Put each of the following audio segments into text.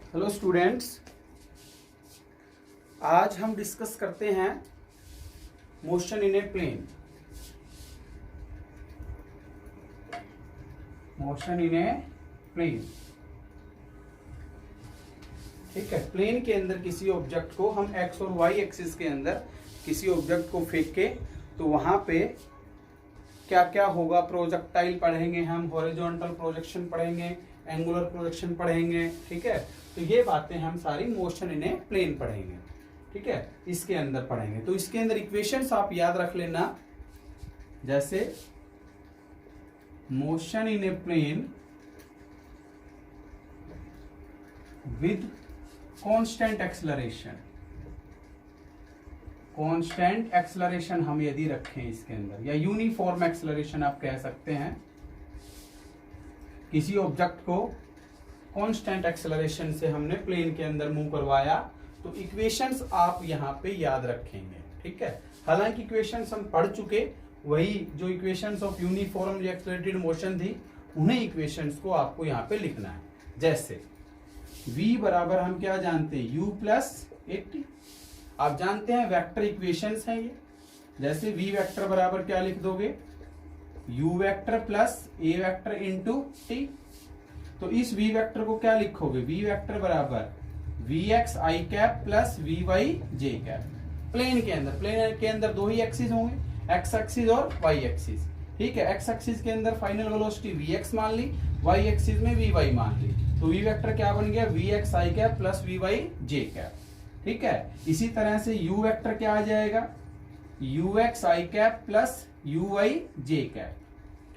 Hello students, आज हम discuss करते हैं motion in a plane. Motion in a plane, ठीक है। प्लेन के अंदर किसी ऑब्जेक्ट को हम एक्स और वाई एक्सिस के अंदर किसी ऑब्जेक्ट को फेंक के तो वहां पे क्या क्या होगा, प्रोजेक्टाइल पढ़ेंगे हम, हॉरिजॉन्टल प्रोजेक्शन पढ़ेंगे, एंगुलर प्रोजेक्शन पढ़ेंगे, ठीक है। तो ये बातें हम सारी मोशन इन ए प्लेन पढ़ेंगे, ठीक है, इसके अंदर पढ़ेंगे। तो इसके अंदर इक्वेशंस आप याद रख लेना, जैसे motion in a plane with constant acceleration. Constant acceleration हम यदि रखें इसके अंदर, या यूनिफॉर्म एक्सेलरेशन आप कह सकते हैं, किसी ऑब्जेक्ट को कांस्टेंट एक्सेलरेशन से हमने प्लेन के अंदर मूव करवाया, तो इक्वेशंस आप यहां पे याद रखेंगे, ठीक है। हालांकि इक्वेशंस हम पढ़ चुके, वही जो equations of uniformly accelerated motion थी, उन्हीं इक्वेशंस को आपको यहां पे लिखना है। जैसे v बराबर हम क्या जानते हैं, u प्लस 80। आप जानते हैं वेक्टर इक्वेशंस हैं ये। जैसे v वेक्टर बराबर क्या लिख दोगे, u vector plus a vector into t। तो इस v वेक्टर को क्या लिखोगे, v वेक्टर बराबर vx i cap plus vy j cap. Plane के अंदर दो ही एक्सिस होंगे, x एक्सिस और y एक्सिस, ठीक है। x एक्सिस के अंदर फाइनल वेलोसिटी vx मान ली, y एक्सिस में vy मान ली, तो v वेक्टर क्या बन गया, vx i cap plus vy j cap, ठीक है। इसी तरह से u वेक्टर क्या आ जाएगा, ux i cap plus uy j cap,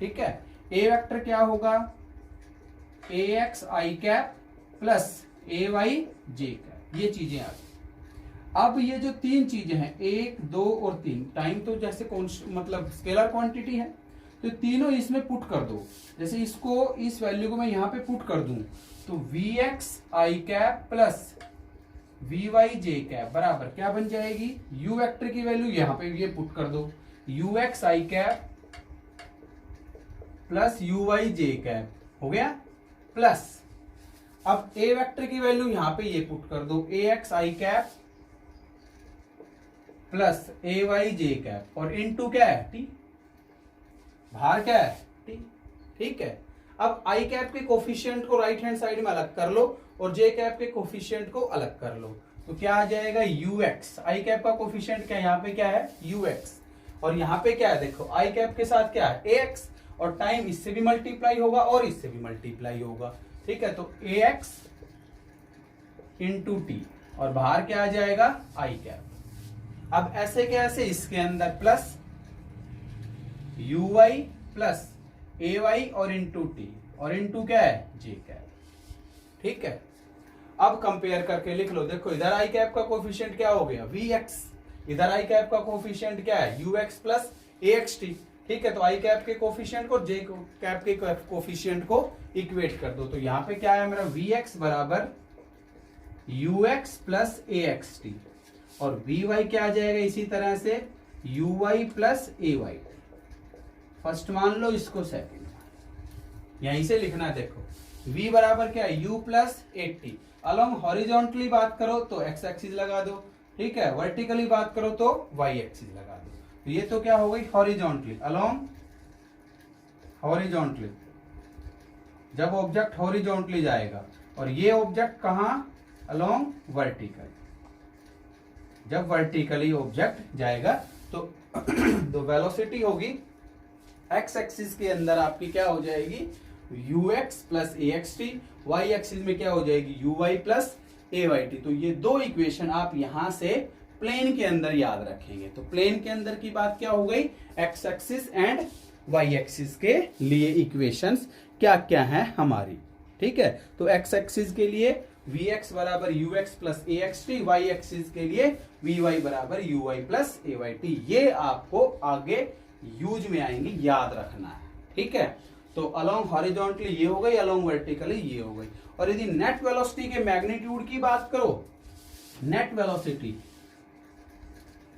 ठीक है। a वेक्टर क्या होगा, ax i cap plus ay j cap. ये चीजें आ गई। अब ये जो तीन चीजें हैं, 1, 2 और 3, टाइम तो जैसे मतलब स्केलर क्वांटिटी है, तो तीनों इसमें पुट कर दो। जैसे इसको, इस वैल्यू को मैं यहां पे पुट कर दूं, तो vx i cap plus vy j cap बराबर क्या बन जाएगी, u वेक्टर की वैल्यू यहां पे ये पुट कर दो, ux i cap plus uy j cap हो गया, प्लस अब a वेक्टर की वैल्यू यहां पे ये पुट कर दो, ax i cap plus ay j cap, और इनटू क्या है, t, बाहर क्या है, t, ठीक है। अब i कैप के कोफिशिएंट को राइट हैंड साइड में अलग कर लो और j कैप के कोफिशिएंट को अलग कर लो, तो क्या आ जाएगा, ux। i कैप का कोफिशिएंट क्या है, यहाँ पे क्या है, ux, और यहाँ पे क्या है, देखो i कैप के साथ क्या है, ax, और टाइम इससे भी मल्टीप्लाई होगा और इससे भी मल्टीप्लाई होगा, ठीक है। तो ax इंटू टी, और बाहर क्या आ जाएगा, i कैप। अब ऐसे के ऐसे इसके अंदर प्लस uy प्लस ay और इंटू टी, और इंटू क्या है, j कैप, ठीक है। अब कंपेयर करके लिख लो, देखो इधर i कैप का कोफिशिएंट क्या हो गया, vx, इधर i कैप का कोफिशिएंट क्या है, ux प्लस axt, ठीक है। तो i कैप के कोफिशिएंट को j कैप के कोफिशिएंट को इक्वेट कर दो, तो यहां पे क्या है मेरा, vx बराबर ux प्लस axt, और vy क्या आ जाएगा इसी तरह से, uy प्लस ay। फर्स्ट मान लो, इसको सेकंड, यहीं से लिखना है। देखो v बराबर क्या है, u प्लस 80। अलोंग हॉरिजॉन्टली बात करो तो x एक्सिस लगा दो, ठीक है। वर्टिकली बात करो तो y एक्सिस लगा दो। तो ये तो क्या हो गई, हॉरिजॉन्टली, अलोंग हॉरिजॉन्टली, जब ऑब्जेक्ट हॉरिजॉन्टली जाएगा, और ये ऑब्जेक्ट कहां, अलोंग वर्टिकल, जब वर्टिकली ऑब्जेक्ट जाएगा तो वेलोसिटी होगी x एक्सिस के अंदर आपकी क्या हो जाएगी, ux plus axt, y axis में क्या हो जाएगी, uy प्लस ayt। तो ये दो इक्वेशन आप यहां से प्लेन के अंदर याद रखेंगे। तो प्लेन के अंदर की बात क्या हो गई, x axis and y axis के लिए इक्वेशंस क्या क्या हैं हमारी, ठीक है। तो x एक्सिस के लिए vx बराबर ux plus axt, y axis के लिए vy बराबर uy प्लस ayt। ये आपको आगे यूज में आएंगे, याद रखना है, ठीक है। तो अलोंग हॉरिजॉन्टली ये हो गई, अलोंग वर्टिकली ये हो गई। और यदि नेट वेलोसिटी के मैग्नीट्यूड की बात करो, नेट वेलोसिटी,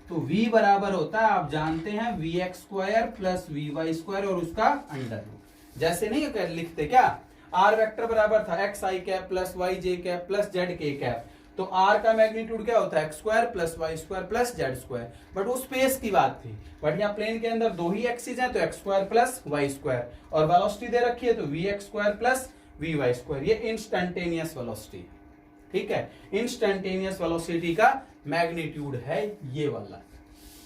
तो v बराबर होता है, आप जानते हैं, vx square plus vy square और उसका अंडर रूट। जैसे नहीं लिखते क्या, आर वेक्टर बराबर था x i cap plus y j cap plus z k cap, तो आर का मैग्नीट्यूड क्या होता है x square plus y square plus z square, but वो स्पेस की बात थी। बट यहाँ प्लेन के अंदर दो ही एक्सिस हैं, तो x square plus y square, और वेलोसिटी दे रखी है तो v x square plus v y square, ये इंस्टेंटेनियस वेलोसिटी, ठीक है। इंस्टेंटेनियस वेलोसिटी का मैग्नीट्यूड है ये वाला,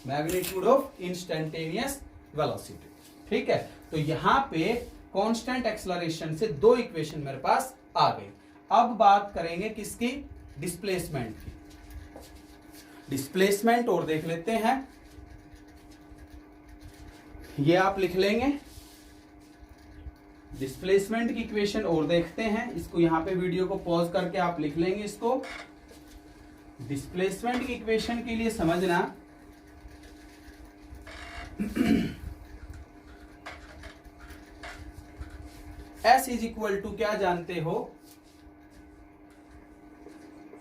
मैग्नीट्यूड ऑफ इंस्टेंटेनियस वेलोसिटी, ठीक है। तो यहां पे कांस्टेंट एक्सेलरेशन से दो इक्वेशन मेरे पास आ गई। अब बात करेंगे किसकी, डिस्प्लेसमेंट की। डिस्प्लेसमेंट और देख लेते हैं, ये आप लिख लेंगे। डिस्प्लेसमेंट की इक्वेशन और देखते हैं, इसको यहां पे वीडियो को पॉज करके आप लिख लेंगे इसको। डिस्प्लेसमेंट की इक्वेशन के लिए समझना S इज इक्वल टू क्या जानते हो,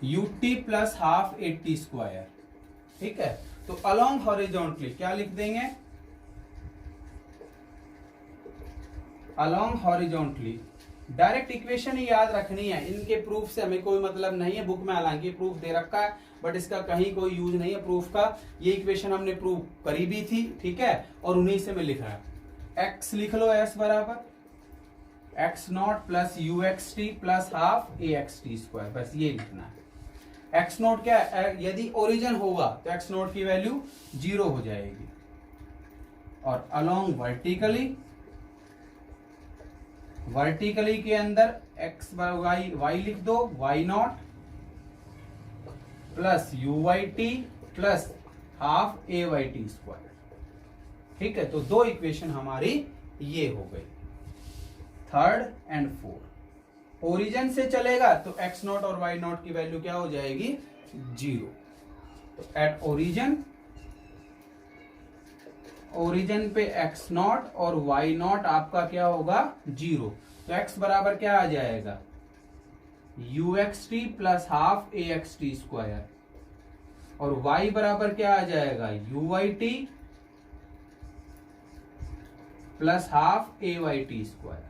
ut प्लस हाफ 80 स्क्वायर, ठीक है। तो अलोंग हॉरिजॉन्टली क्या लिख देंगे, अलोंग हॉरिजॉन्टली। डायरेक्ट इक्वेशन ही याद रखनी है, इनके प्रूफ से हमें कोई मतलब नहीं है। बुक में हालांकि प्रूफ दे रखा है, बट इसका कहीं कोई यूज नहीं है प्रूफ का। ये इक्वेशन हमने प्रूफ करी भी थी, ठीक है, और उन्हीं से मैं लिख रहा है। x लिख लो, s बराबर x naught plus you x t plus half a x t square, बस ये लिखना है। एक्स नॉट क्या है, यदि ओरिजिन होगा तो एक्स नॉट की वैल्यू 0 हो जाएगी, और अलोंग वर्टिकली, वर्टिकली के अंदर एक्स वाई वाई लिख दो, y naught plus u y t plus half a y t square, ठीक है। तो दो इक्वेशन हमारी ये हो गई, थर्ड एंड फोर्थ। ओरिजिन से चलेगा तो एक्स नॉट और वाई नॉट की वैल्यू क्या हो जाएगी, 0। तो एट ओरिजिन, ओरिजिन पे एक्स नॉट और वाई नॉट आपका क्या होगा, 0। तो एक्स बराबर क्या आ जाएगा, u x t plus half a x t square, और वाई बराबर क्या आ जाएगा, u y t plus half a y t square,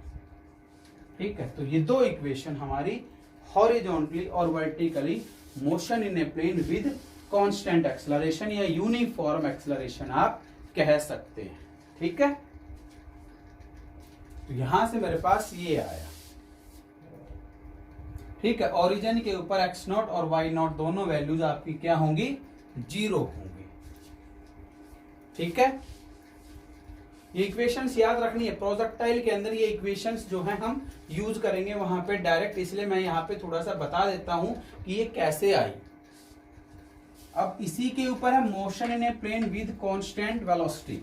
ठीक है। तो ये दो इक्वेशन हमारी हॉरिजॉन्टली और vertically motion in a plane with constant acceleration या यूनिफॉर्म एक्सेलरेशन आप कह सकते हैं, ठीक है। तो यहां से मेरे पास ये आया, ठीक है। ओरिजिन के ऊपर एक्स नॉट और वाई नॉट दोनों वैल्यूज आपकी क्या होंगी, 0 होंगी, ठीक है। ये इक्वेशंस याद रखनी है, प्रोजेक्टाइल के अंदर ये इक्वेशंस जो हैं हम यूज करेंगे वहां पे डायरेक्ट, इसलिए मैं यहां पे थोड़ा सा बता देता हूं कि ये कैसे आई। अब इसी के ऊपर है motion in a plane with constant velocity.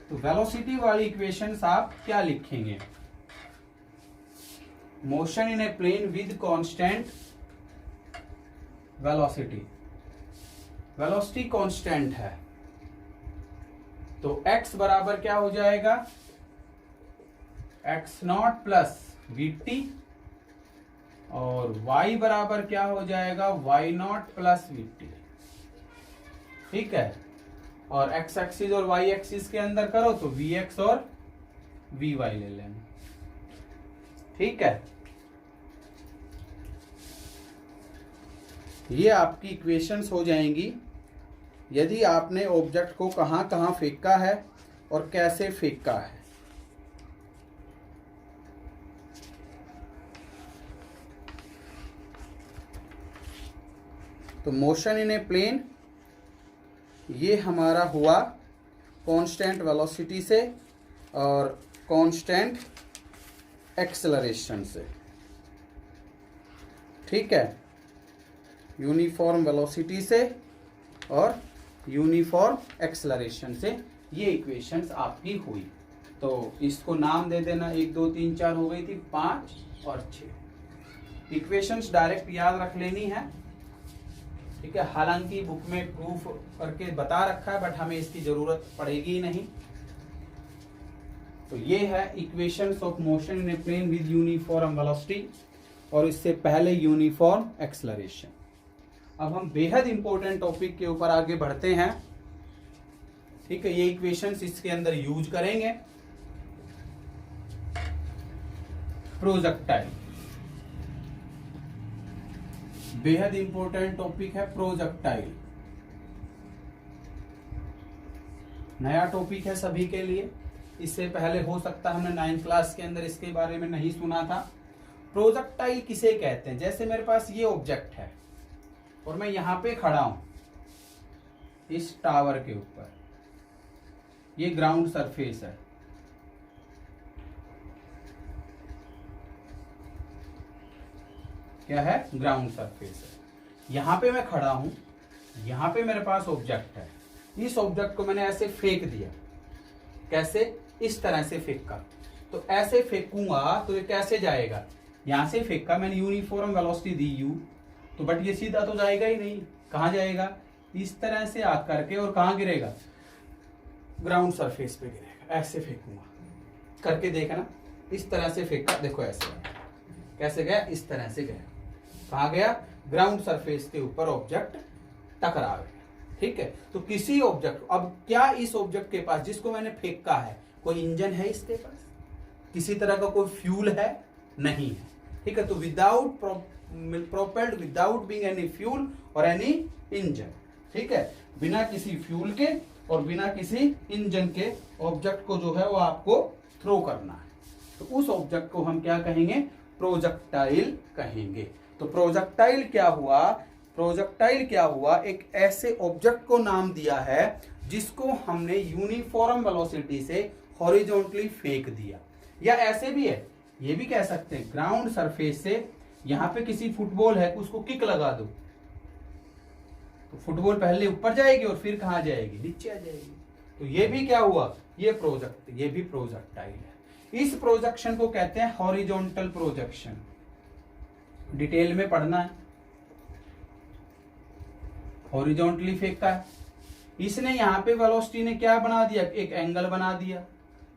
तो वेलोसिटी वाली इक्वेशंस आप क्या लिखेंगे, motion in a plane with constant velocity, velocity constant है, तो x बराबर क्या हो जाएगा, x naught plus v t, और y बराबर क्या हो जाएगा, y naught plus v t, ठीक है। और x एक्सिस और y एक्सिस के अंदर करो तो vx और vy ले लेना, ठीक है। ये आपकी इक्वेशंस हो जाएंगी यदि आपने ऑब्जेक्ट को कहां कहां फेंका है और कैसे फेंका है। तो मोशन इन ए प्लेन ये हमारा हुआ कांस्टेंट वेलोसिटी से और कांस्टेंट एक्सेलरेशन से, ठीक है। यूनिफॉर्म वेलोसिटी से और यूनिफॉर्म एक्सेलरेशन से ये इक्वेशंस आपकी हुई। तो इसको नाम दे देना, 1 2 3 4 हो गई थी, 5 और 6 इक्वेशंस डायरेक्ट याद रख लेनी है, ठीक है। हालांकि बुक में प्रूफ करके बता रखा है, बट हमें इसकी जरूरत पड़ेगी नहीं। तो ये है equations of motion in a plane with uniform velocity, और इससे पहले यूनिफॉर्म एक्सेलरेशन। अब हम बेहद इंपॉर्टेंट टॉपिक के ऊपर आगे बढ़ते हैं, ठीक है। ये इक्वेशंस इसके अंदर यूज करेंगे। प्रोजेक्टाइल, बेहद इंपॉर्टेंट टॉपिक है प्रोजेक्टाइल, नया टॉपिक है सभी के लिए। इससे पहले हो सकता है हमने 9th क्लास के अंदर इसके बारे में नहीं सुना था। प्रोजेक्टाइल किसे कहते हैं? जैसे मेरे पास ये ऑब्जेक्ट है और मैं यहां पे खड़ा हूं इस टावर के ऊपर, ये ग्राउंड सरफेस है, क्या है? ग्राउंड सरफेस है। यहां पे मैं खड़ा हूं, यहां पे मेरे पास ऑब्जेक्ट है, इस ऑब्जेक्ट को मैंने ऐसे फेंक दिया। कैसे? इस तरह से फेंका। तो ऐसे फेंकूंगा तो ये कैसे जाएगा? यहां से फेंका मैंने, यूनिफॉर्म वेलोसिटी दी u, तो बट ये सीधा तो जाएगा ही नहीं, कहां जाएगा? इस तरह से आकर के, और कहां गिरेगा? ग्राउंड सरफेस पे गिरेगा। ऐसे फेंकूंगा, करके देखना, इस तरह से फेंका, देखो ऐसे कैसे गया? इस तरह से गया। कहां गया? ग्राउंड सरफेस के ऊपर ऑब्जेक्ट टकरा गया। ठीक है, तो किसी ऑब्जेक्ट, अब क्या इस ऑब्जेक्ट के पास जिसको मैंने फेंका है, कोई इंजन है इसके पास? किसी तरह का कोई फ्यूल है? नहीं है। ठीक है, तो without propelled, without being any fuel और एनी इंजन, ठीक है, बिना किसी फ्यूल के और बिना किसी इंजन के ऑब्जेक्ट को जो है वो आपको थ्रो करना है। तो उस ऑब्जेक्ट को हम क्या कहेंगे? प्रोजेक्टाइल कहेंगे। तो प्रोजेक्टाइल क्या हुआ? प्रोजेक्टाइल क्या हुआ? एक ऐसे ऑब्जेक्ट को नाम दिया है जिसको हमने यूनिफॉर्म वेलोसिटी से हॉरिजॉन्टली फेंक दिया। या ऐसे भी है, ये भी कह सकते हैं ग्राउंड सरफेस से, यहां पे किसी फुटबॉल है, उसको किक लगा दो तो फुटबॉल पहले ऊपर जाएगी और फिर कहां जाएगी? नीचे आ जाएगी। तो ये भी क्या हुआ? ये भी प्रोजेक्टाइल है। इस प्रोजेक्शन को कहते हैं हॉरिजॉन्टल प्रोजेक्शन। डिटेल में पढ़ना है। हॉरिजॉन्टली फेंका है इसने, यहां पे वेलोसिटी ने क्या बना दिया? एक एंगल बना दिया,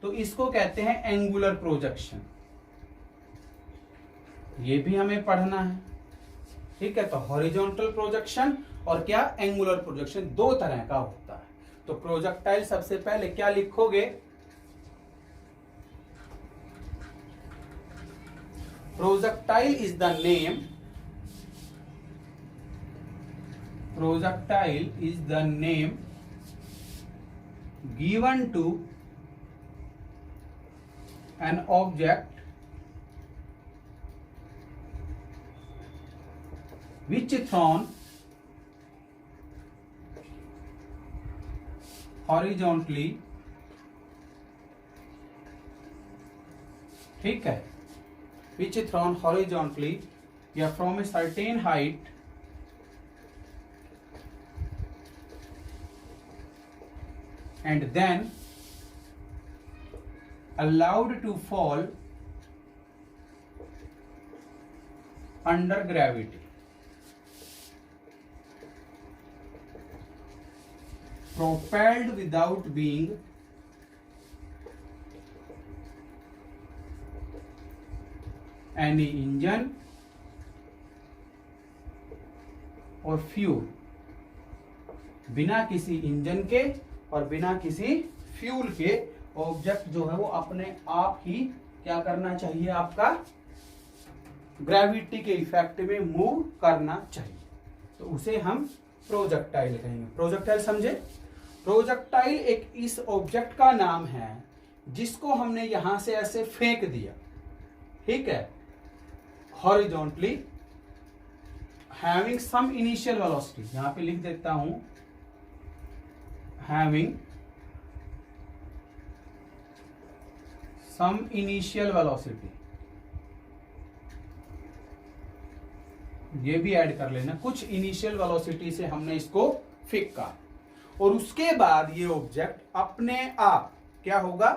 तो इसको कहते हैं एंगुलर प्रोजेक्शन। ये भी हमें पढ़ना है। ठीक है, तो हॉरिजॉन्टल प्रोजेक्शन और क्या? एंगुलर प्रोजेक्शन, दो तरह का होता है। तो प्रोजेक्टाइल सबसे पहले क्या लिखोगे? Projectile is the name, projectile is the name given to an object which thrown horizontally, ठीक है, which thrown horizontally या from a certain height and then allowed to fall under gravity. Propelled without being any engine और fuel, बिना किसी engine के और बिना किसी फ्यूल के ऑब्जेक्ट जो है वो अपने आप ही क्या करना चाहिए? आपका ग्रेविटी के इफेक्ट में मूव करना चाहिए। तो उसे हम प्रोजेक्टाइल कहेंगे। प्रोजेक्टाइल समझे? प्रोजेक्टाइल एक इस ऑब्जेक्ट का नाम है जिसको हमने यहां से ऐसे फेंक दिया। ठीक है, horizontally, having some initial velocity, यहां पे लिख देता हूं, having some initial velocity, ये भी ऐड कर लेना, कुछ इनिशियल वेलोसिटी से हमने इसको फेंका और उसके बाद ये ऑब्जेक्ट अपने आप क्या होगा?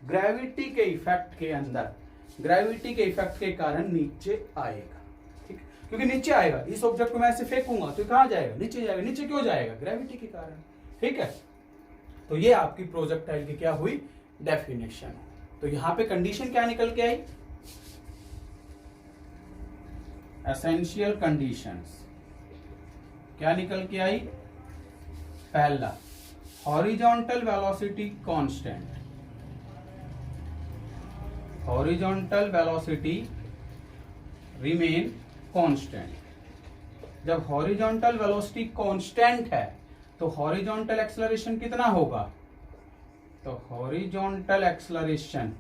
ग्रेविटी के इफेक्ट के अंदर, ग्रेविटी के इफेक्ट के कारण नीचे आएगा। ठीक, क्योंकि नीचे आएगा, इस ऑब्जेक्ट को मैं ऐसे फेंकूंगा तो कहां जाएगा? नीचे जाएगा। नीचे क्यों जाएगा? ग्रेविटी के कारण। ठीक है, तो ये आपकी प्रोजेक्टाइल की क्या हुई? डेफिनेशन। तो यहां पे कंडीशन क्या निकल के आई? एसेंशियल कंडीशंस क्या निकल के आई? पहला, horizontal velocity constant, horizontal velocity remain constant. जब हॉरिजॉन्टल वेलोसिटी कांस्टेंट है तो हॉरिजॉन्टल एक्सेलरेशन कितना होगा? तो हॉरिजॉन्टल एक्सेलरेशन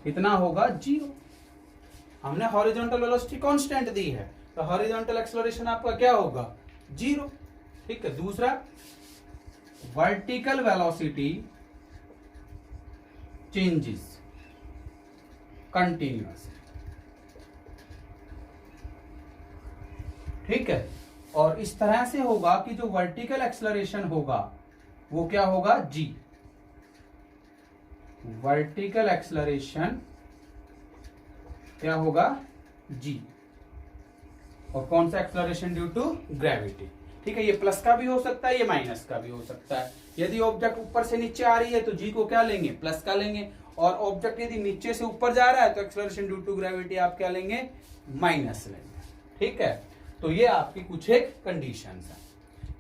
कितना होगा? 0। हमने हॉरिजॉन्टल वेलोसिटी कांस्टेंट दी है तो हॉरिजॉन्टल एक्सेलरेशन आपका क्या होगा? 0। ठीक है। दूसरा, वर्टिकल वेलोसिटी चेंजेस कंटिन्यूअस। ठीक है। और इस तरह से होगा कि जो वर्टिकल एक्सेलरेशन होगा वो क्या होगा? g। वर्टिकल एक्सेलरेशन क्या होगा? g। और कौन सा एक्सेलरेशन? Due to gravity. ठीक है। ये प्लस का भी हो सकता है, ये माइनस का भी हो सकता है। यदि ऑब्जेक्ट ऊपर से नीचे आ रही है तो जी को क्या लेंगे? प्लस का लेंगे। और ऑब्जेक्ट यदि नीचे से ऊपर जा रहा है तो एक्सेलरेशन ड्यू टू ग्रेविटी आप क्या लेंगे? माइनस लेंगे। ठीक है। तो ये आपकी कुछ एक कंडीशंस है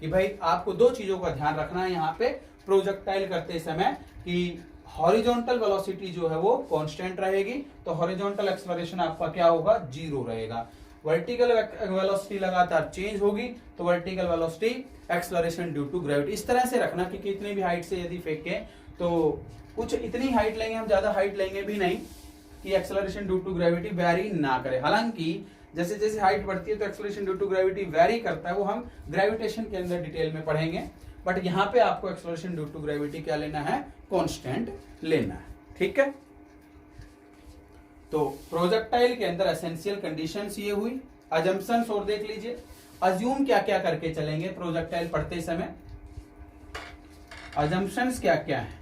कि भाई आपको दो चीजों का ध्यान रखना है यहाँ पे प्रोजेक्टाइल करते समय कि हॉरिजॉन्टल वेलोसिटी जो है वो कांस्टेंट रहेगी तो हॉरिजॉन्टल एक्सेलरेशन आपका क्या होगा? 0 रहेगा। वर्टिकल वेलोसिटी लगातार चेंज होगी तो vertical velocity acceleration due to gravity. इस तरह से रखना कि कितनी भी हाइट से यदि फेंके तो कुछ इतनी हाइट लेंगे, हम ज्यादा हाइट लेंगे भी नहीं कि acceleration due to gravity vary ना करे। हालांकि जैसे जैसे हाइट बढ़ती है तो acceleration due to gravity vary करता है, वो हम ग्रेविटेशन के अंदर डिटेल में पढ़ेंगे। बट यहाँ पे आपको एक्सेलरेशन ड्यू टू ग्रेविटी क्या लेना है? कांस्टेंट लेना है। ठीक है। तो प्रोजेक्टाइल के अंदर एसेंशियल कंडीशंस ये हुई। अजम्पशंस और देख लीजिए, अज्यूम क्या क्या करके चलेंगे प्रोजेक्टाइल पढ़ते समय। अजम्पशंस क्या क्या है?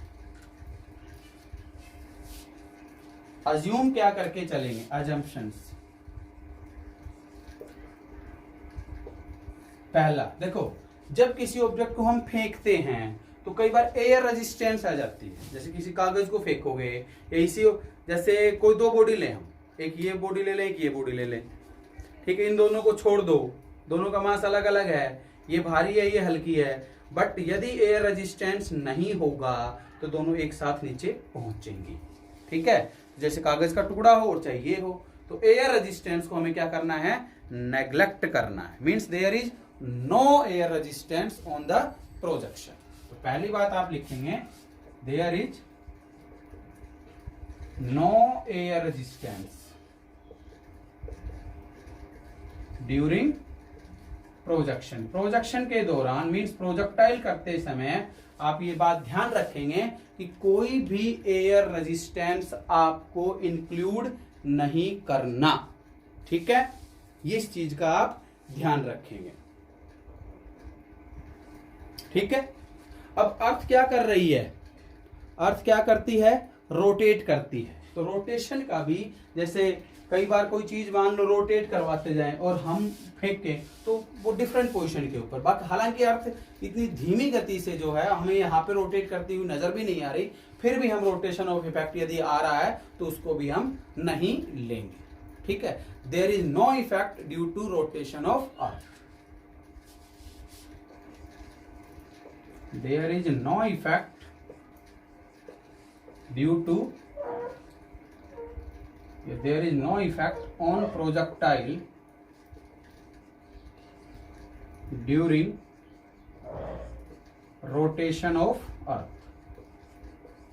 अज्यूम क्या करके चलेंगे? अजम्पशंस। पहला देखो, जब किसी ऑब्जेक्ट को हम फेंकते हैं तो कई बार एयर रेजिस्टेंस आ जाती है। जैसे किसी कागज को फेंकोगे या इसी, जैसे कोई दो बॉडी ले, हम एक ये बॉडी ले लें, एक ये बॉडी ले लें। ठीक है। इन दोनों को छोड़ दो, दोनों का मास अलग अलग है, ये भारी है ये हल्की है। बट यदि एयर रेजिस्टेंस नहीं होगा तो दोनों एक साथ नीचे पहुंचेंगी। ठीक है। जैसे कागज का टुकड़ा हो और चाहे ये हो, तो एयर रेजिस्टेंस को हमें क्या करना है? नेग्लेक्ट करना है। Means there is no air resistance on the projection. तो पहली बात आप लिखेंगे there is no air resistance during projection. Projection के दौरान मीन्स प्रोजेक्टाइल करते समय आप ये बात ध्यान रखेंगे कि कोई भी एयर रेजिस्टेंस आपको इंक्लूड नहीं करना। ठीक है। इस चीज का आप ध्यान रखेंगे। ठीक है। अब अर्थ क्या कर रही है? अर्थ क्या करती है? रोटेट करती है। तो रोटेशन का भी, जैसे कई बार कोई चीज मान लो रोटेट करवाते जाएं और हम फेंके तो वो डिफरेंट पोजीशन के ऊपर, बाकी हालांकि अर्थ इतनी धीमी गति से जो है हमें यहाँ पे रोटेट करती हुई नजर भी नहीं आ रही, फिर भी हम रोटेशन ऑफ इफेक्ट यदि आ रहा है तो उसको भी हम नहीं लेंगे। ठीक है। There is no effect due to rotation of Earth. There is no effect due to, there is no effect on projectile during rotation of earth।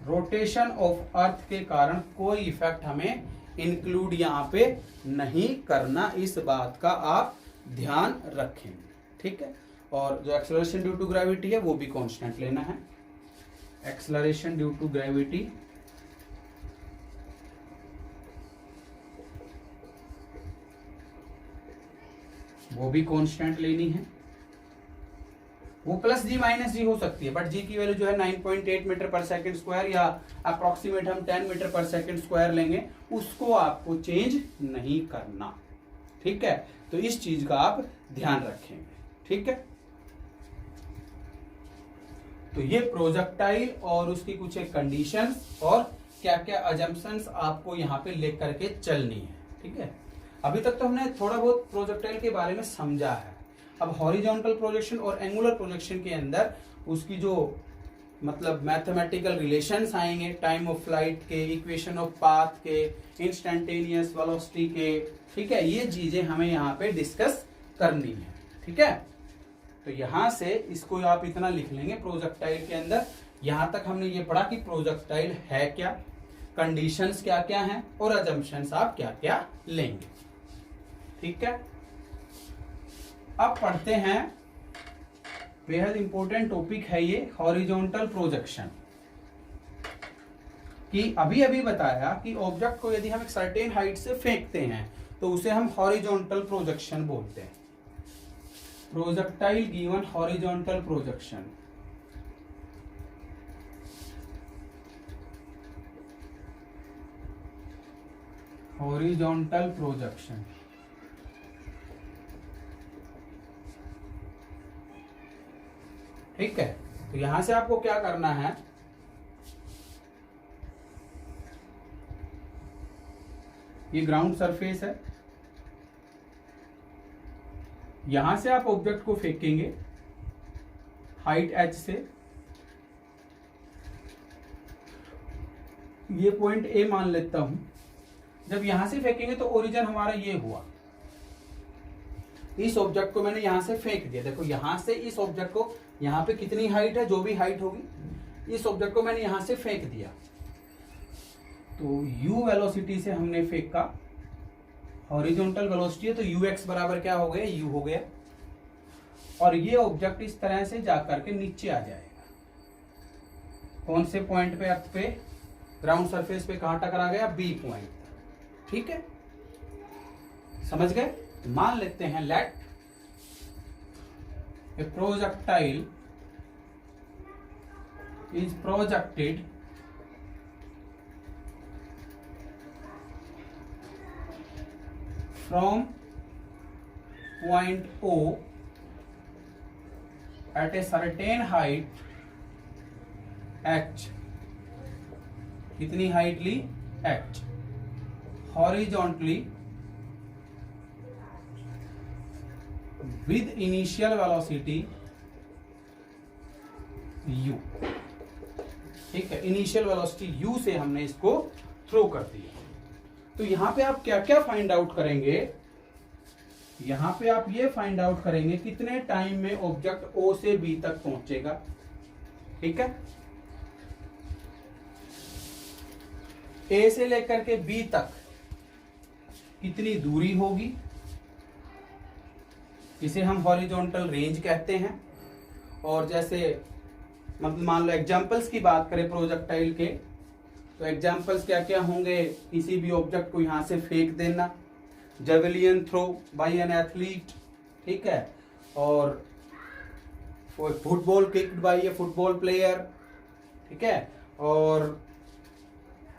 Rotation of अर्थ के कारण कोई इफेक्ट हमें इंक्लूड यहां पे नहीं करना, इस बात का आप ध्यान रखेंगे। ठीक है। और जो एक्सेलरेशन ड्यू टू ग्रेविटी है वो भी कांस्टेंट लेना है। एक्सेलरेशन ड्यू टू ग्रेविटी वो भी कांस्टेंट लेनी है। वो प्लस जी माइनस जी हो सकती है, बट जी की वैल्यू जो है 9.8 मीटर पर सेकंड स्क्वायर या अप्रोक्सीमेट हम 10 मीटर पर सेकंड स्क्वायर लेंगे, उसको आपको चेंज नहीं करना। ठीक है। तो इस चीज का आप ध्यान रखेंगे। ठीक है। तो ये प्रोजेक्टाइल और उसकी कुछ एक कंडीशंस और क्या क्या अजम्पशंस आपको यहाँ पे लेकर करके चलनी है। ठीक है। अभी तक तो हमने थोड़ा बहुत प्रोजेक्टाइल के बारे में समझा है। अब हॉरिजॉन्टल प्रोजेक्शन और एंगुलर प्रोजेक्शन के अंदर उसकी जो मतलब मैथमेटिकल रिलेशंस आएंगे, टाइम ऑफ फ्लाइट के, इक्वेशन ऑफ पाथ के, इंस्टेंटेनियस वेलोसिटी के, ठीक है। ये चीजें हमें यहाँ पे डिस्कस करनी है, ठीक है। तो यहां से इसको आप इतना लिख लेंगे प्रोजेक्टाइल के अंदर। यहां तक हमने ये पढ़ा कि प्रोजेक्टाइल है क्या, कंडीशंस क्या क्या हैं, और अजम्पशंस आप क्या क्या लेंगे, ठीक है। अब पढ़ते हैं, बेहद इंपॉर्टेंट टॉपिक है ये, हॉरिजॉन्टल प्रोजेक्शन। कि अभी अभी बताया कि ऑब्जेक्ट को यदि हम एक सर्टेन हाइट से फेंकते हैं तो उसे हम हॉरिजॉन्टल प्रोजेक्शन बोलते हैं। Projectile given horizontal projection, horizontal projection. ठीक है, तो यहां से आपको क्या करना है, ये ग्राउंड सरफेस है, यहां से आप ऑब्जेक्ट को फेंकेंगे हाइट h से, ये पॉइंट A मान लेता हूं। जब यहां से फेंकेंगे तो ओरिजिन हमारा ये हुआ, इस ऑब्जेक्ट को मैंने यहां से फेंक दिया। देखो यहां से इस ऑब्जेक्ट को, यहां पे कितनी हाइट है, जो भी हाइट होगी, इस ऑब्जेक्ट को मैंने यहां से फेंक दिया। तो u वेलोसिटी से हमने फेंका, हॉरिजॉन्टल वेलोसिटी है तो ux बराबर क्या हो गया, u हो गया। और ये ऑब्जेक्ट इस तरह से जाकर के नीचे आ जाएगा। कौन से पॉइंट पे, अर्थ पे, ग्राउंड सरफेस पे कहां टकरा गया, बी पॉइंट, ठीक है, समझ गए। मान लेते हैं let a projectile is projected from point O at a certain height h, कितनी हाइट ली, h, horizontally with initial velocity u, ठीक है। इनिशियल वेलोसिटी u से हमने इसको थ्रो कर दिया। तो यहां पे आप क्या क्या फाइंड आउट करेंगे, यहां पे आप ये फाइंड आउट करेंगे कितने टाइम में ऑब्जेक्ट O से B तक पहुंचेगा, ठीक है। A से लेकर के B तक कितनी दूरी होगी, इसे हम हॉरिजॉन्टल रेंज कहते हैं। और जैसे मतलब मान लो एग्जांपल्स की बात करें प्रोजेक्टाइल के, तो एग्जांपल्स क्या क्या होंगे, किसी भी ऑब्जेक्ट को यहां से फेंक देना, javelin throw bye an athlete, ठीक है, और फुटबॉल किक्ड बाय ए फुटबॉल प्लेयर, ठीक है, और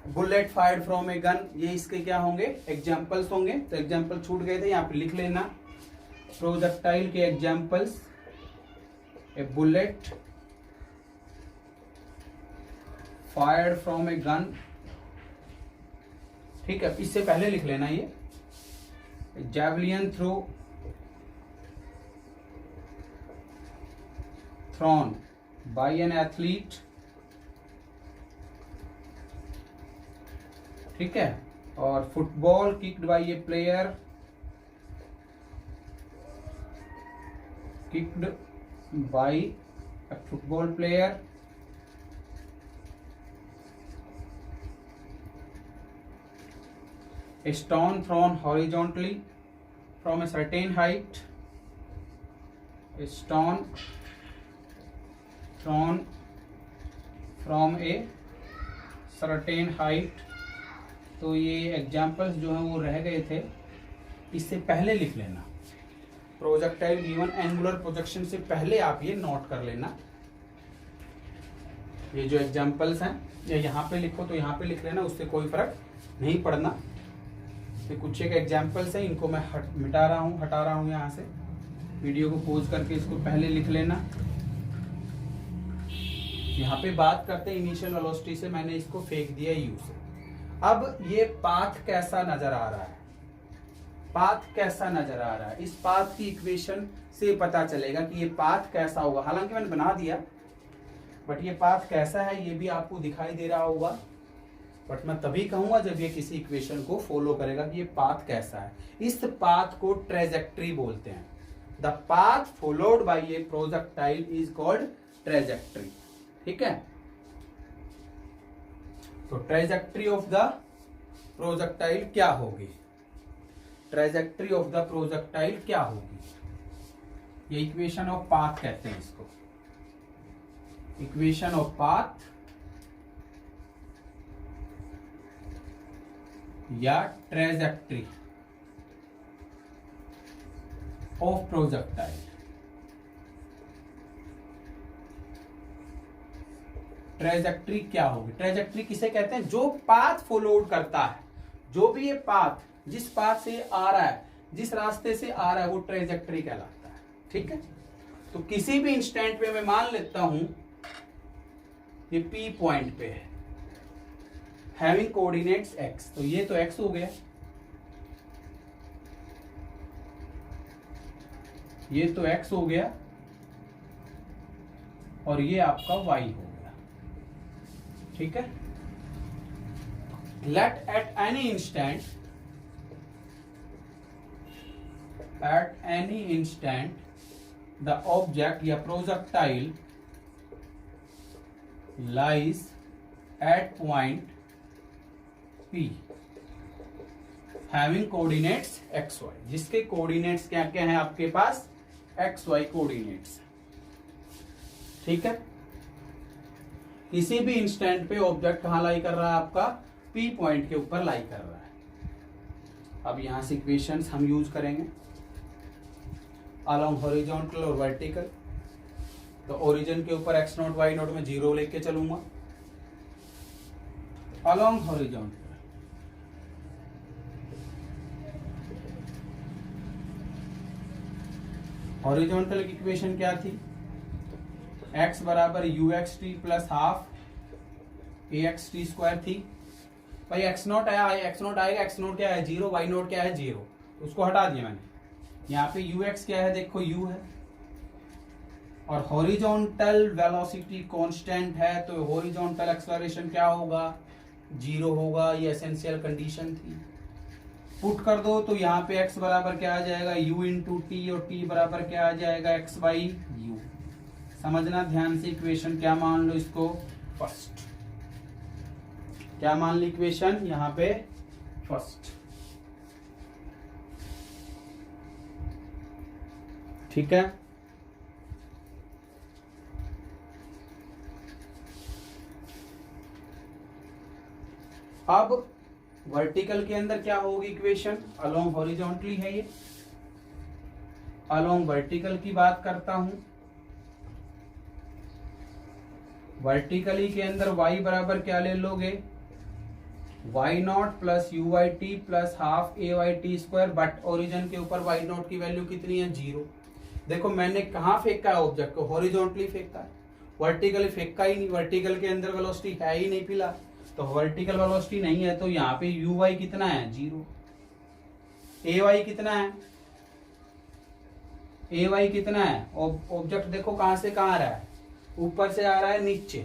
bullet fired from a gun, ये इसके क्या होंगे, एग्जांपल्स होंगे। तो एग्जांपल छूट गए थे, यहाँ पे लिख लेना प्रोजेक्टाइल के examples, A bullet fired from a gun, ठीक है, इससे पहले लिख लेना ये javelin throw thrown by an athlete, ठीक है, और football kicked bye A player, kicked bye A football player, a stone thrown horizontally from a certain height, a stone thrown from a certain height। तो ये examples जो हैं वो रह गए थे, इससे पहले लिख लेना, प्रोजेक्टाइल गिवन एंगुलर प्रोजेक्शन से पहले आप ये नोट कर लेना। ये जो एग्जाम्पल्स हैं, या यहाँ पे लिखो तो यहाँ पे लिख लेना, उससे कोई फर्क नहीं पड़ना। ये कुछ एक एग्जाम्पल्स हैं, इनको मैं हटा रहा हूँ यहाँ से, वीडियो को पॉज करके इसको पहले लिख लेना। यहाँ पे बात करते हैं इनिशियल वेलोसिटी से, मैंने इसको फेंक दिया u से। अब ये पाथ कैसा नजर आ रहा है, पाथ कैसा नजर आ रहा है, इस पाथ की इक्वेशन से पता चलेगा कि ये पाथ कैसा होगा। हालांकि मैंने बना दिया, बट ये पाथ कैसा है ये भी आपको दिखाई दे रहा होगा, बट मैं तभी कहूंगा जब ये किसी इक्वेशन को फॉलो करेगा कि ये पाथ कैसा है। इस पाथ को ट्रेजेक्ट्री बोलते हैं। The path followed by A projectile is called trajectory. ठीक है, तो ट्रेजेक्ट्री ऑफ द प्रोजेक्टाइल क्या होगी, ट्रेजेक्ट्री ऑफ द प्रोजेक्टाइल क्या होगी, ये इक्वेशन ऑफ पाथ कहते हैं इसको, इक्वेशन ऑफ पाथ या ट्रेजेक्ट्री ऑफ प्रोजेक्टाइल। ट्रेजेक्ट्री क्या होगी, ट्रेजेक्ट्री किसे कहते हैं, जो पाथ फॉलोड करता है, जो भी ये पाथ जिस पाथ से आ रहा है, जिस रास्ते से आ रहा है वो ट्रेजेक्ट्री कहलाता है। ठीक है, तो किसी भी इंस्टेंट पे मैं मान लेता हूं ये P पॉइंट पे है, हैविंग कोऑर्डिनेट्स x, तो ये तो x हो गया, ये तो x हो गया और ये आपका y हो गया। ठीक है, let at any instant the object या projectile lies at point P having coordinates x y, जिसके कोऑर्डिनेट्स क्या क्या हैं आपके पास, x y कोऑर्डिनेट्स। ठीक है, किसी भी इंस्टेंट पे ऑब्जेक्ट कहां लाई कर रहा है, आपका P पॉइंट के ऊपर लाई कर रहा है। अब यहां से इक्वेशंस हम यूज करेंगे अलोंग हॉरिजॉन्टल और वर्टिकल। तो ओरिजिन के ऊपर x नोट y नोट में 0 लेके चलूंगा, अलोंग हॉरिजॉन्टल हॉरिजॉन्टल की इक्वेशन क्या थी, x बराबर uxt plus half axt square थी। भाई x नोट आया, x नोट आएगा, x नोट क्या है 0, y नोट क्या है 0, उसको हटा दिया मैंने। यहाँ पे ux क्या है, देखो u है, और हॉरिजॉन्टल वेलोसिटी कांस्टेंट है, तो हॉरिजॉन्टल एक्सेलरेशन क्या होगा, 0 होगा। ये एसेंशियल कंडीशन थी। पुट कर दो तो यहाँ पे x बराबर क्या आ जाएगा, u इंटू टी, और t बराबर क्या आ जाएगा, x बाई u। समझना ध्यान से, इक्वेशन क्या मान लो इसको, फर्स्ट। क्या मान ली इक्वेशन यहाँ पे, फर्स्ट। ठीक है, अब वर्टिकल के अंदर क्या होगी इक्वेशन, अलोंग हॉरिजॉन्टली है ये, अलोंग वर्टिकल की बात करता हूं। वर्टिकली के अंदर y बराबर क्या ले लोगे, y naught plus u y t plus half a y t square, but origin के ऊपर y नॉट की वैल्यू कितनी है, 0। देखो मैंने कहाँ फेंका है ऑब्जेक्ट को, हॉरिजॉन्टली फेंका है, वर्टिकली फेंका ही नहीं, वर्टिकल के अंदर वेलोसिटी है ही नहीं फिलहाल, तो वर्टिकल वेलोसिटी नहीं है, तो यहाँ पे यू वाई कितना है, 0। ए वाई कितना है, ए वाई कितना है, ऑब्जेक्ट देखो कहां से कहां आ रहा है, ऊपर से आ रहा है नीचे,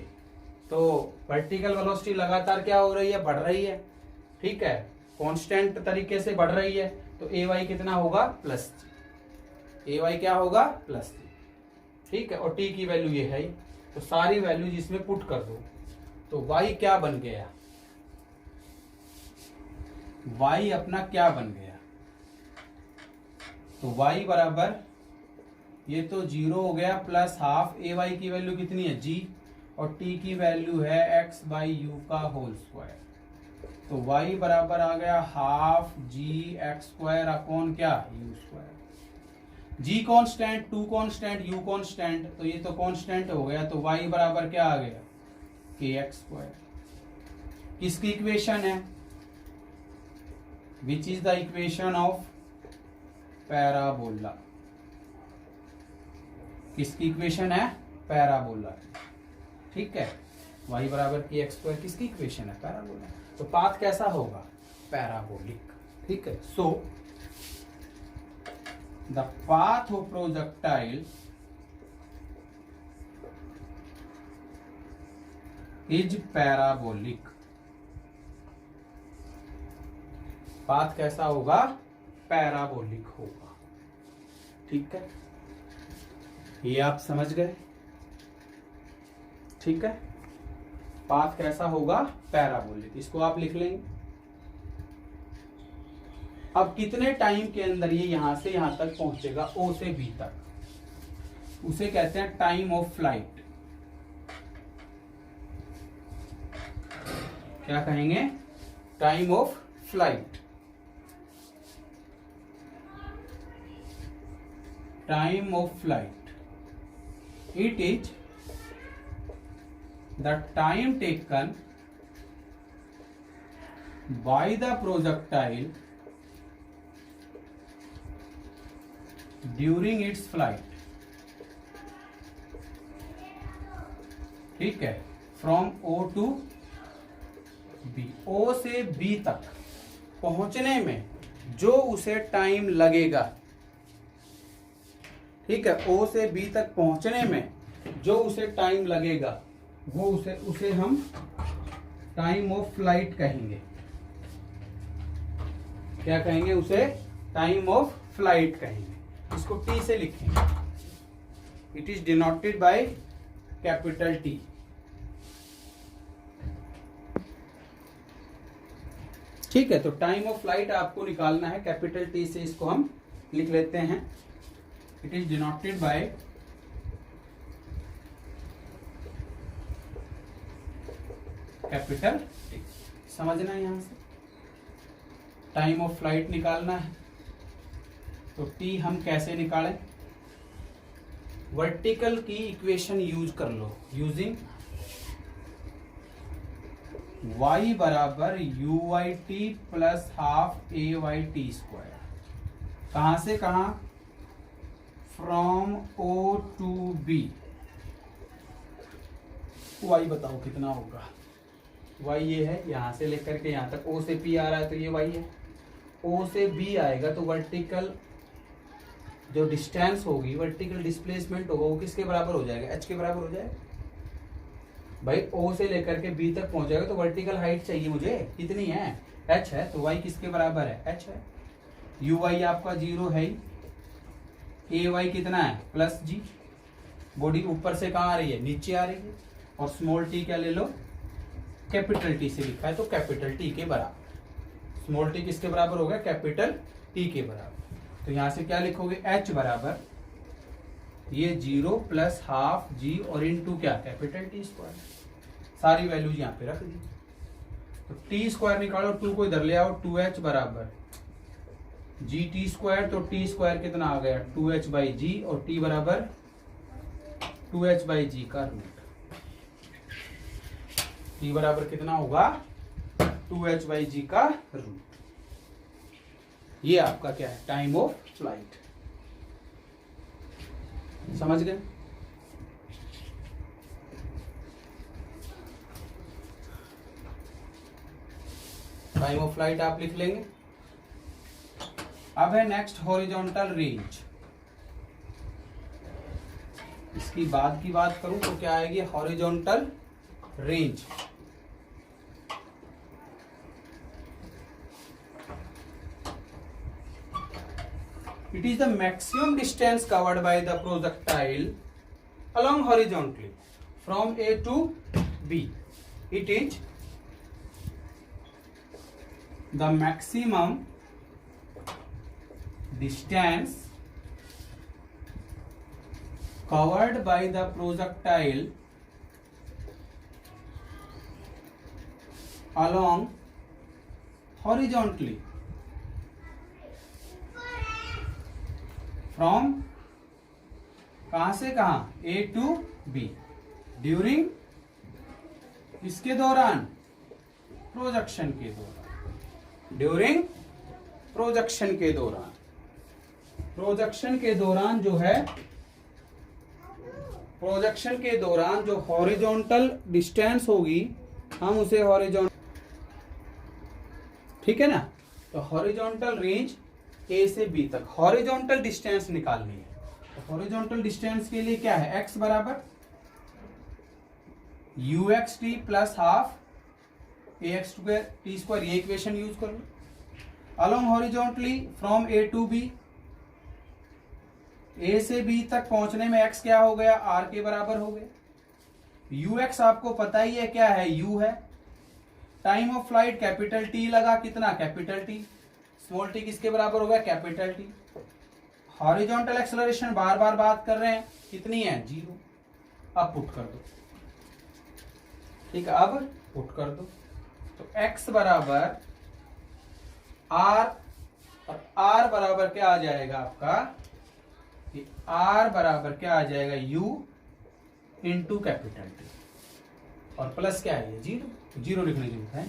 तो वर्टिकल वेलोसिटी लगातार क्या हो रही है, बढ़ रही है। ठीक है, कांस्टेंट तरीके से बढ़ रही है, तो ए वाई कितना होगा, प्लस, ए वाई क्या होगा, प्लस। ठीक है, और टी की वैल्यू ये है, तो सारी वैल्यू जिसमें पुट कर दो, तो y क्या बन गया, y अपना क्या बन गया, तो y बराबर ये तो 0 हो गया, प्लस हाफ ए वाई की वैल्यू कितनी है, g, और t की वैल्यू है x बाई यू का होल स्क्वायर, तो y बराबर आ गया half g x square upon क्या, u square. g constant, 2 constant, u constant, तो ये तो कांस्टेंट हो गया, तो y बराबर क्या आ गया, के एक्स स्क्वायर। किसकी इक्वेशन है, which is the equation of parabola, किसकी इक्वेशन है, पैराबोला। ठीक है, y बराबर के एक्स स्क्वायर किसकी इक्वेशन है, पैराबोला। तो पाथ कैसा होगा, पैराबोलिक। ठीक है, so the path of projectile is parabolic. Path कैसा होगा? पैराबोलिक होगा। ठीक है, ये आप समझ गए। ठीक है, पाथ कैसा होगा? पैराबोलिक। इसको आप लिख लेंगे। अब कितने टाइम के अंदर ये यहां से यहां तक पहुंचेगा, ओ से बी तक, उसे कहते हैं टाइम ऑफ फ्लाइट। क्या कहेंगे? Time of flight. Time of flight, it is the time taken by the projectile during its flight. ठीक है, फ्रॉम ओ टू बी, ओ से बी तक पहुंचने में जो उसे टाइम लगेगा। ठीक है, ओ से बी तक पहुंचने में जो उसे टाइम लगेगा वो उसे हम टाइम ऑफ फ्लाइट कहेंगे। क्या कहेंगे? उसे टाइम ऑफ फ्लाइट कहेंगे। इसको टी से लिखेंगे। It is denoted by capital T. ठीक है, तो टाइम ऑफ फ्लाइट आपको निकालना है, कैपिटल टी से इसको हम लिख लेते हैं। It is denoted by capital T. समझना है, यहां से टाइम ऑफ फ्लाइट निकालना है। तो टी हम कैसे निकालें? वर्टिकल की इक्वेशन यूज कर लो, यूजिंग y बराबर u y t plus half a y t square. कहां से कहां? From O to B. y बताओ कितना होगा? y ये है, यहां से लेकर के यहां तक o से p आ रहा है, तो ये y है। o से b आएगा तो वर्टिकल जो डिस्टेंस होगी, वर्टिकल डिस्प्लेसमेंट होगा, वो किसके बराबर हो जाएगा? h के बराबर हो जाएगा। भाई o से लेकर के b तक पहुंचेगा तो वर्टिकल हाइट चाहिए मुझे, कितनी है? h है, तो y किसके बराबर है? h है। यू वाई आपका 0 है ही, ए वाई कितना है? प्लस जी। बॉडी ऊपर से कहाँ आ रही है? नीचे आ रही है। और स्मॉल टी क्या ले लो? कैपिटल टी से लिखा है, तो कैपिटल टी के बराबर। स्मॉल टी किसके बराबर हो गया? कैपिटल टी के बराबर। तो यहां से क्या लिखोगे? h बराबर ये 0 प्लस हाफ जी और इनटू क्या? Capital T square. सारी वैल्यूज यहाँ पे रख दी। तो टी स्क्वायर निकालो, 2 को इधर ले आओ, 2h बराबर जी टी स्क्वायर। तो टी स्क्वायर कितना आ गया? 2h बाई जी, और टी बराबर 2h बाई जी का रूट। टी बराबर कितना होगा? 2h बाई जी का रूट। ये आपका क्या है? Time of flight. समझ गए? टाइम ऑफ फ्लाइट आप लिख लेंगे। अब है नेक्स्ट हॉरिजॉन्टल रेंज। इसकी बाद की बात करूं तो क्या आएगी? Horizontal range. It is the maximum distance covered by the projectile along horizontally from A to B. It is the maximum distance covered by the projectile along horizontally from कहां से कहां? ए टू बी ड्यूरिंग किसके दौरान? Projection के दौरान। During projection के दौरान। Projection के दौरान जो है, प्रोजेक्शन के दौरान जो हॉरिजॉन्टल डिस्टेंस होगी हम उसे हॉरिजॉन्टल, ठीक है ना? तो हॉरिजॉन्टल रेंज ए से बी तक हॉरिजॉन्टल डिस्टेंस निकालनी है। तो हॉरिजॉन्टल डिस्टेंस के लिए क्या है? x बराबर u x t plus half a x square t square, ये इक्वेशन यूज कर लो। Along horizontally from A to B, A से बी तक पहुंचने में एक्स क्या हो गया, आर के बराबर हो गया। यू एक्स आपको पता ही है क्या है, यू है। Time of flight capital T लगा, कितना, कैपिटल टी। स्मॉल टी किसके बराबर हो गया, कैपिटल टी। हॉरिजॉन्टल एक्सेलरेशन बार बार बात कर रहे हैं, कितनी है, 0। अब पुट कर दो, ठीक है, अब पुट कर दो। तो x बराबर r, और r बराबर क्या आ जाएगा आपका, r बराबर क्या आ जाएगा, u इंटू कैपिटल टी, और प्लस क्या है, 0, 0 लिखने की जरूरत है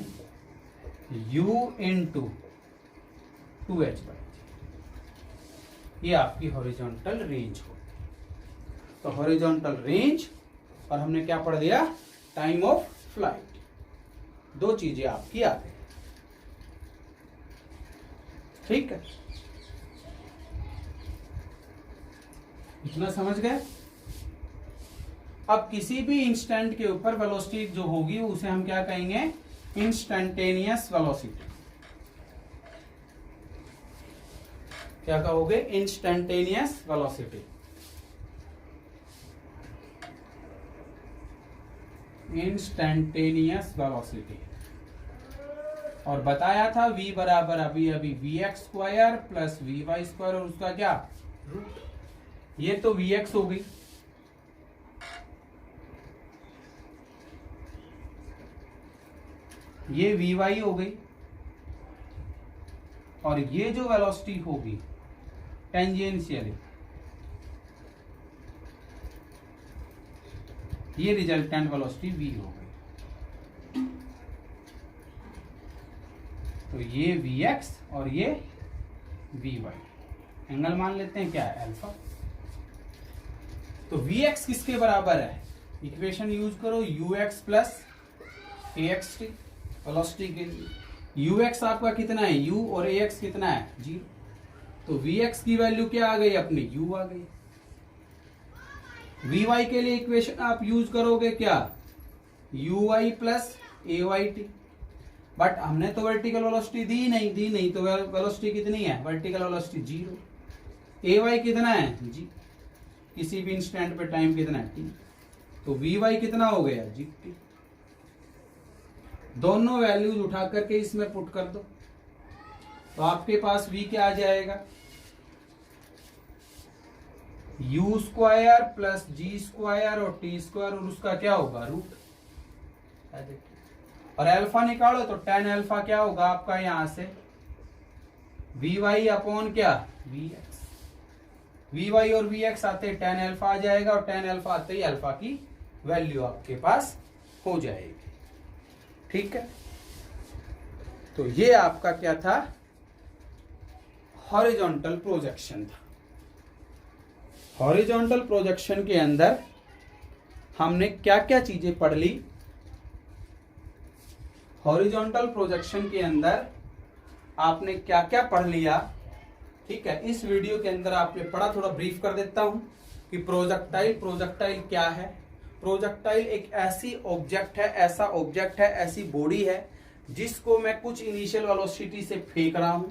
नहीं, u इंटू 2h/g, ये आपकी हॉरिजॉन्टल रेंज हो। तो हॉरिजॉन्टल रेंज और हमने क्या पढ़ दिया, टाइम ऑफ फ्लाइट, दो चीजें आपकी आ गई, ठीक है, इतना समझ गए। अब किसी भी इंस्टेंट के ऊपर वेलोसिटी जो होगी उसे हम क्या कहेंगे, इंस्टेंटेनियस वेलोसिटी। क्या कहोगे, इंस्टेंटेनियस वेलोसिटी, इंस्टेंटेनियस वेलोसिटी। और बताया था v बराबर अभी अभी v x square plus v y square, और उसका क्या रूट। ये तो वी एक्स हो गई, ये वी वाई हो गई, और ये जो वेलोसिटी होगी टेंजेंशियली, ये रिजल्टेंट वेलोसिटी v हो गई। तो ये vx और ये vy, एंगल मान लेते हैं क्या है, अल्फा। तो vx किसके बराबर है, इक्वेशन यूज करो, ux plus ax T, velocity के लिए। ux आपका कितना है, u, और ax कितना है, 0। तो vx की वैल्यू क्या आ गई अपनी, u आ गई। vy के लिए इक्वेशन आप यूज करोगे क्या, uy प्लस ay/t, बट हमने तो वर्टिकल वेलोसिटी दी नहीं, तो वेलोसिटी कितनी है, वर्टिकल वेलोसिटी 0। ay कितना है, g, किसी भी इंस्टेंट पे टाइम कितना है, t। तो vy कितना हो गया, gt। दोनों वैल्यूज उठा करके इसमें पुट कर दो, तो आपके पास v क्या आ जाएगा, u स्क्वायर प्लस जी स्क्वायर और टी स्क्वायर, और उसका क्या होगा, रूट। और अल्फा निकालो तो tan अल्फा क्या होगा आपका, यहां से vy अपॉन क्या, vx। vy और vx आते tan अल्फा आ जाएगा, और tan अल्फा आते ही अल्फा की वैल्यू आपके पास हो जाएगी, ठीक है। तो ये आपका क्या था, हॉरिजॉन्टल प्रोजेक्शन था। हॉरिजॉन्टल प्रोजेक्शन के अंदर हमने क्या क्या चीजें पढ़ ली, हॉरिजॉन्टल प्रोजेक्शन के अंदर आपने क्या क्या पढ़ लिया, ठीक है। इस वीडियो के अंदर आपने पढ़ा, थोड़ा ब्रीफ कर देता हूं कि प्रोजेक्टाइल क्या है। प्रोजेक्टाइल एक ऐसी ऑब्जेक्ट है, ऐसा ऑब्जेक्ट है, ऐसी बॉडी है जिसको मैं कुछ इनिशियल वेलोसिटी से फेंक रहा हूं,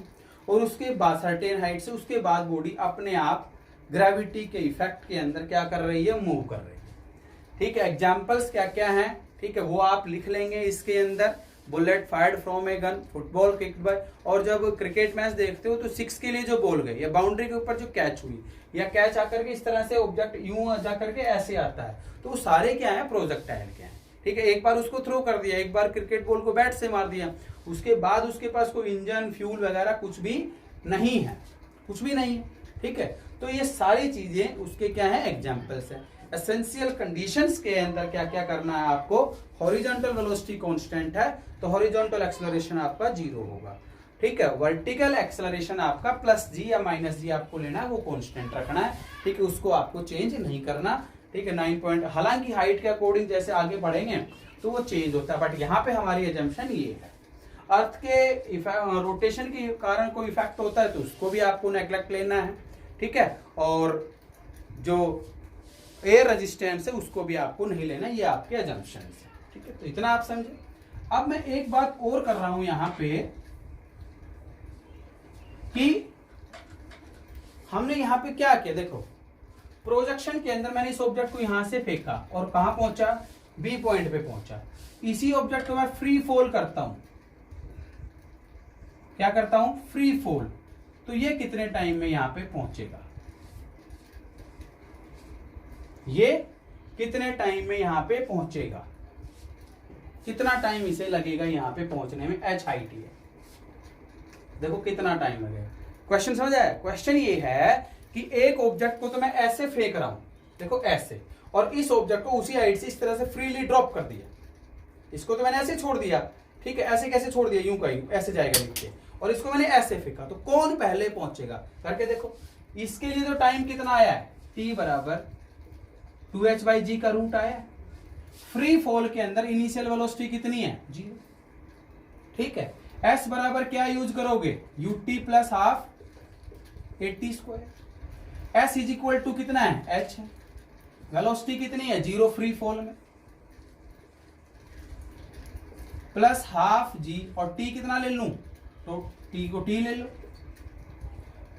और उसके बाद सर्टेन हाइट से, उसके बाद बॉडी अपने आप ग्रेविटी के इफेक्ट के अंदर क्या कर रही है, मूव कर रही है, ठीक है। एग्जाम्पल्स क्या क्या हैं, ठीक है, वो आप लिख लेंगे इसके अंदर। Bullet fired from a gun, football kicked bye, और जब क्रिकेट मैच देखते हो तो 6 के लिए जो बॉल गई या बाउंड्री के ऊपर जो कैच हुई, या कैच आकर के इस तरह से ऑब्जेक्ट यूं जाकर के ऐसे आता है, तो वो सारे क्या है, प्रोजेक्टाइल के हैं, ठीक है। एक बार उसको थ्रो कर दिया, एक बार क्रिकेट बॉल को बैट से मार दिया, उसके बाद उसके पास कोई इंजन, फ्यूल वगैरह कुछ भी नहीं है, कुछ भी नहीं है, ठीक है। तो ये सारी चीजें उसके क्या है, एग्जाम्पल्स है। एसेंशियल कंडीशंस के अंदर क्या क्या करना है आपको, हॉरिजॉन्टल वेलोसिटी कांस्टेंट है तो हॉरिजॉन्टल एक्सेलरेशन आपका 0 होगा, ठीक है। वर्टिकल एक्सेलरेशन आपका प्लस जी या माइनस जी आपको लेना है, वो कांस्टेंट रखना है, ठीक है, उसको आपको चेंज नहीं करना, ठीक है। 9 पॉइंट, हालांकि हाइट के अकॉर्डिंग जैसे आगे बढ़ेंगे तो वो चेंज होता है, बट यहाँ पे हमारी एजम्पशन ये है। अर्थ के रोटेशन के कारण कोई इफेक्ट होता है तो उसको भी आपको नेग्लेक्ट लेना है, ठीक है। और जो एयर रेजिस्टेंस है उसको भी आपको नहीं लेना, ये आपके अजम्पशन है। ठीक है, तो इतना आप समझे। अब मैं एक बात और कर रहा हूं यहां पे कि हमने यहां पे क्या किया, देखो प्रोजेक्शन के अंदर मैंने इस ऑब्जेक्ट को यहां से फेंका और कहां पहुंचा, बी पॉइंट पे पहुंचा। इसी ऑब्जेक्ट को मैं फ्री फॉल करता हूं, क्या करता हूं, फ्री फॉल। तो ये कितने टाइम में यहां पे पहुंचेगा, ये कितने टाइम में यहां पे पहुंचेगा, कितना टाइम इसे लगेगा यहां पे पहुंचने में, एच हाइट है, देखो कितना टाइम लगेगा। क्वेश्चन समझ आया, क्वेश्चन ये है कि एक ऑब्जेक्ट को तो मैं ऐसे फेंक रहा हूं, देखो ऐसे, और इस ऑब्जेक्ट को उसी हाइट से इस तरह से फ्रीली ड्रॉप कर दिया, इसको तो मैंने ऐसे छोड़ दिया, ठीक है, ऐसे कैसे छोड़ दिया, यूं का यूं ऐसे जाएगा नीचे, और इसको मैंने ऐसे फेंका, तो कौन पहले पहुंचेगा करके देखो। इसके लिए तो टाइम कितना आया है, t बराबर 2h/g का रूट आया है। फ्री फॉल के अंदर इनिशियल वेलोसिटी कितनी है, 0। ठीक है, s बराबर क्या यूज करोगे, ut plus half 80²। s is equal to कितना है, h है। वेलोसिटी कितनी है, 0 फ्री फॉल में, प्लस हाफ g, और t कितना ले लूं, तो t को t ले लो,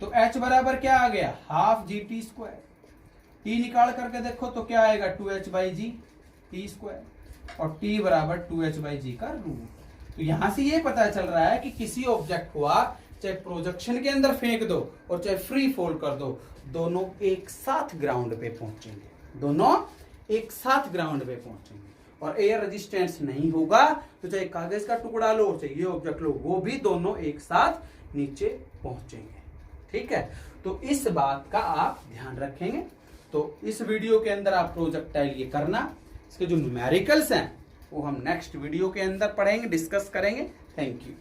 तो h बराबर क्या आ गया, हाफ gt²। t निकाल करके देखो तो क्या आएगा, 2h/g t², और t बराबर 2h/g का रूट। तो यहां से ये पता चल रहा है कि किसी ऑब्जेक्ट को आप चाहे प्रोजेक्शन के अंदर फेंक दो और चाहे फ्री फॉल कर दो, दोनों एक साथ ग्राउंड पे पहुंचेंगे, दोनों एक साथ ग्राउंड पे पहुंचेंगे। और एयर रेजिस्टेंस नहीं होगा तो चाहे कागज का टुकड़ा लो चाहे ये ऑब्जेक्ट लो, वो भी दोनों एक साथ नीचे पहुंचेंगे। ठीक है, तो इस बात का आप ध्यान रखेंगे। तो इस वीडियो के अंदर आप प्रोजेक्टाइल ये करना, इसके जो न्यूमेरिकल्स हैं वो हम नेक्स्ट वीडियो के अंदर पढ़ेंगे, डिस्कस करेंगे। Thank you.